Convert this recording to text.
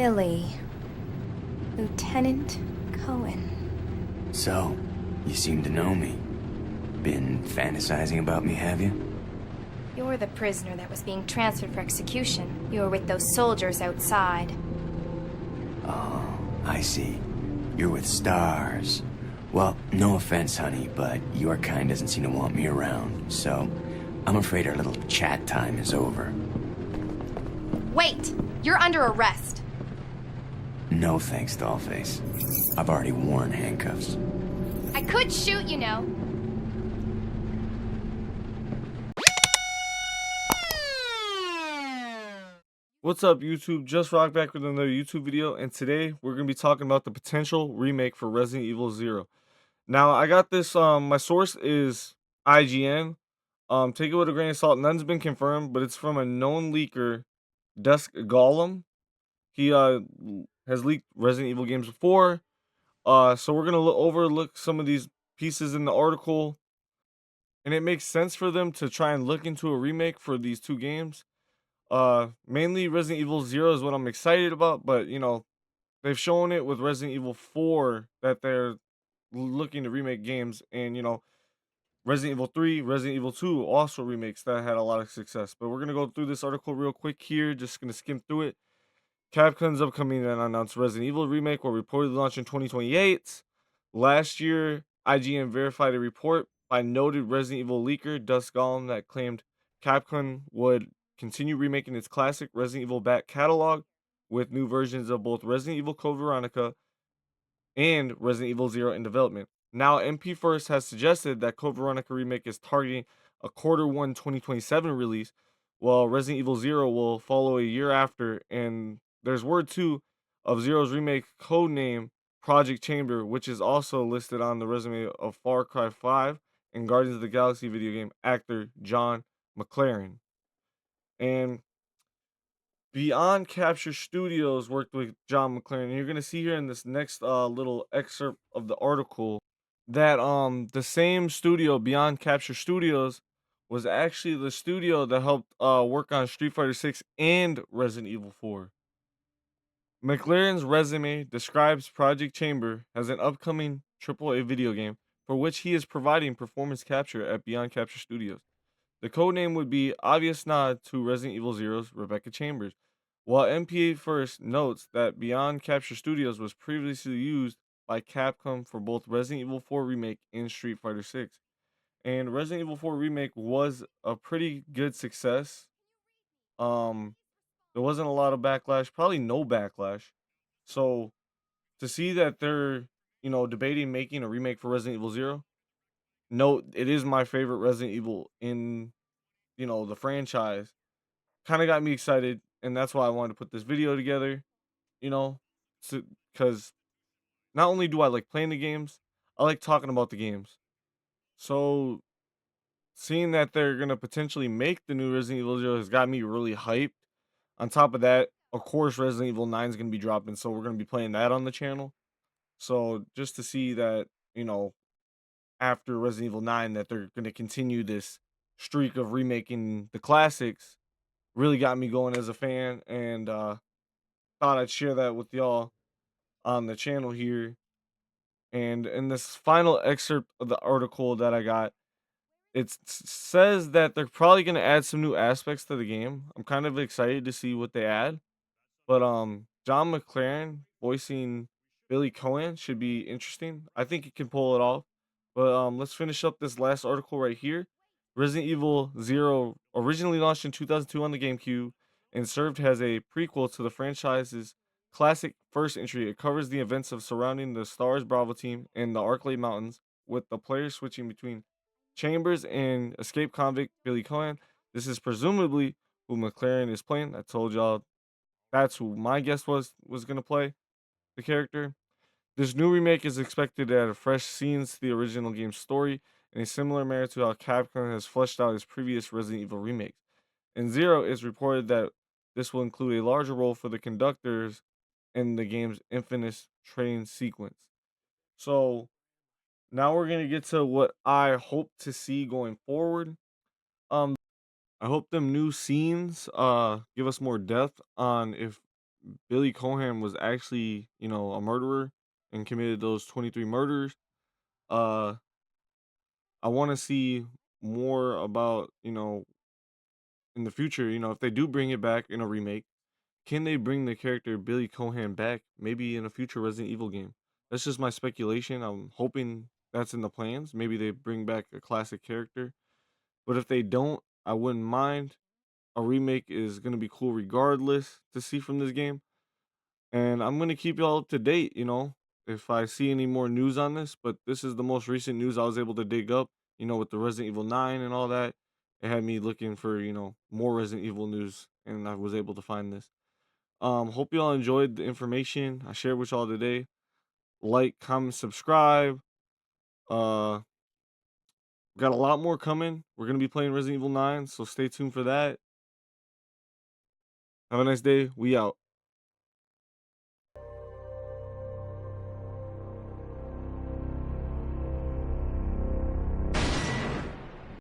Billy. Lieutenant Cohen. So, you seem to know me. Been fantasizing about me, have you? You're the prisoner that was being transferred for execution. You were with those soldiers outside. Oh, I see. You're with stars. Well, no offense, honey, but your kind doesn't seem to want me around, so I'm afraid our little chat time is over. Wait! You're under arrest! No thanks, Dollface. I've already worn handcuffs. I could shoot, you know. What's up, YouTube? Just Rock back with another YouTube video, and today we're gonna be talking about the potential remake for Resident Evil 0. Now, I got this. My source is IGN. Take it with a grain of salt. None's been confirmed, but it's from a known leaker, Dusk Golem. He has leaked Resident Evil games before. So we're gonna overlook some of these pieces in the article, and it makes sense for them to try and look into a remake for these two games. Mainly Resident Evil 0 is what I'm excited about, but they've shown it with Resident Evil 4 that they're looking to remake games, and Resident Evil 3, Resident Evil 2 also remakes that had a lot of success. But we're gonna go through this article real quick here, just gonna skim through it. Capcom's upcoming and announced Resident Evil remake will reportedly launch in 2028. Last year, IGN verified a report by noted Resident Evil leaker Dusk Golem that claimed Capcom would continue remaking its classic Resident Evil back catalog with new versions of both Resident Evil Code Veronica and Resident Evil 0 in development. Now, MP First has suggested that Code Veronica remake is targeting a Q1 2027 release, while Resident Evil 0 will follow a year after. And there's word too of Zero's remake codename Project Chamber, which is also listed on the resume of Far Cry 5 and Guardians of the Galaxy video game actor John McLaren. And Beyond Capture Studios worked with John McLaren. And you're gonna see here in this next little excerpt of the article that the same studio, Beyond Capture Studios, was actually the studio that helped work on Street Fighter 6 and Resident Evil 4. McLaren's resume describes Project Chamber as an upcoming AAA video game for which he is providing performance capture at Beyond Capture Studios. The codename would be obvious nod to Resident Evil Zero's Rebecca Chambers, while MPA First notes that Beyond Capture Studios was previously used by Capcom for both Resident Evil 4 Remake and Street Fighter 6. And Resident Evil 4 Remake was a pretty good success. Um, there wasn't a lot of backlash, probably no backlash. So to see that they're, debating making a remake for Resident Evil 0, note it is my favorite Resident Evil in, the franchise. Kind of got me excited, and that's why I wanted to put this video together, you know, because not only do I like playing the games, I like talking about the games. So seeing that they're gonna potentially make the new Resident Evil 0 has got me really hyped. On top of that, of course, Resident Evil 9 is gonna be dropping, so we're gonna be playing that on the channel. So just to see that, after Resident Evil 9, that they're gonna continue this streak of remaking the classics really got me going as a fan, and thought I'd share that with y'all on the channel here. And in this final excerpt of the article that I got, says that they're probably going to add some new aspects to the game. I'm kind of excited to see what they add. But John McLaren voicing Billy Cohen should be interesting. I think he can pull it off. But let's finish up this last article right here. Resident Evil 0 originally launched in 2002 on the GameCube and served as a prequel to the franchise's classic first entry. It covers the events of surrounding the Stars Bravo team in the Arklay Mountains, with the player switching between Chambers and escaped convict Billy Cohen. This is presumably who McLaren is playing. I told y'all that's who my guess was gonna play the character. This new remake is expected to add fresh scenes to the original game's story in a similar manner to how Capcom has fleshed out its previous Resident Evil remakes. In Zero, it's reported that this will include a larger role for the conductors in the game's infamous train sequence. So now we're gonna get to what I hope to see going forward. Um, I hope them new scenes give us more depth on if Billy Cohan was actually, a murderer and committed those 23 murders. Uh, I want to see more about, in the future, if they do bring it back in a remake, can they bring the character Billy Cohan back maybe in a future Resident Evil game? That's just my speculation. I'm hoping that's in the plans. Maybe they bring back a classic character. But if they don't, I wouldn't mind. A remake is going to be cool regardless to see from this game. And I'm gonna keep y'all up to date, if I see any more news on this. But this is the most recent news I was able to dig up, with the Resident Evil 9 and all that. It had me looking for, more Resident Evil news, and I was able to find this. Hope y'all enjoyed the information I shared with y'all today. Like, comment, subscribe. Uh, got a lot more coming. We're gonna be playing Resident Evil 9, so stay tuned for that. Have a nice day. We out.